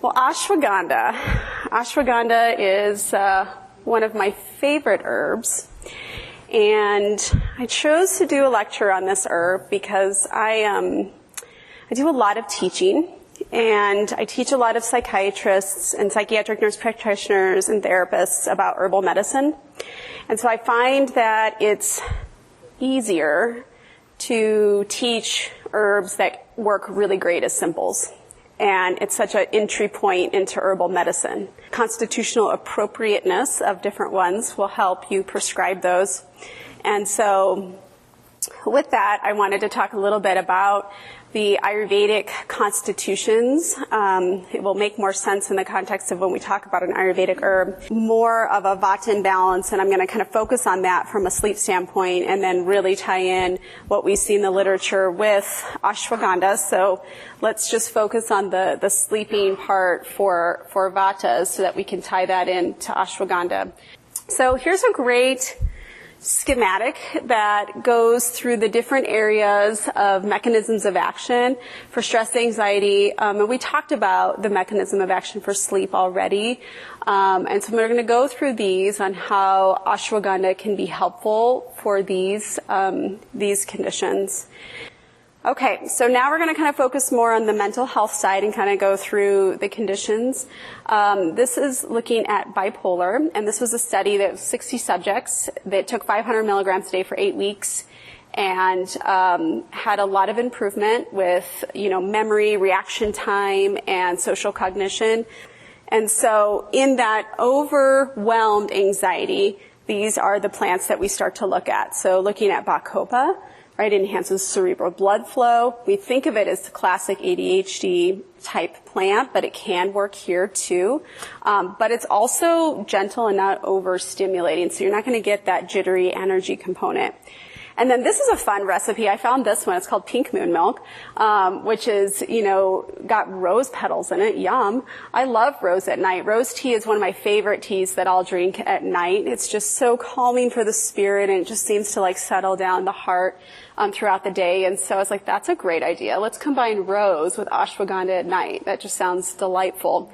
Well, ashwagandha. Ashwagandha is one of my favorite herbs. And I chose to do a lecture on this herb because I do a lot of teaching. And I teach a lot of psychiatrists and psychiatric nurse practitioners and therapists about herbal medicine. And so I find that it's easier to teach herbs that work really great as simples. And it's such an entry point into herbal medicine. Constitutional appropriateness of different ones will help you prescribe those. And so with that, I wanted to talk a little bit about the Ayurvedic constitutions. It will make more sense in the context of when we talk about an Ayurvedic herb. More of a vata imbalance, and I'm going to kind of focus on that from a sleep standpoint and then really tie in what we see in the literature with ashwagandha. So let's just focus on the sleeping part for vata so that we can tie that in to ashwagandha. So here's a great schematic that goes through the different areas of mechanisms of action for stress, anxiety, and we talked about the mechanism of action for sleep already. And so we're going to go through these on how ashwagandha can be helpful for these conditions. Okay, so now we're going to kind of focus more on the mental health side and kind of go through the conditions. This is looking at bipolar, and this was a study that was 60 subjects that took 500 milligrams a day for 8 weeks and had a lot of improvement with, memory, reaction time, and social cognition. And so in that overwhelmed anxiety, these are the plants that we start to look at. So looking at bacopa, right, it enhances cerebral blood flow. We think of it as the classic ADHD type plant, but it can work here too. But it's also gentle and not overstimulating, so you're not going to get that jittery energy component. And then this is a fun recipe. I found this one. It's called pink moon milk, which is, got rose petals in it. Yum. I love rose at night. Rose tea is one of my favorite teas that I'll drink at night. It's just so calming for the spirit, and it just seems to settle down the heart throughout the day. And so I was like, that's a great idea. Let's combine rose with ashwagandha at night. That just sounds delightful.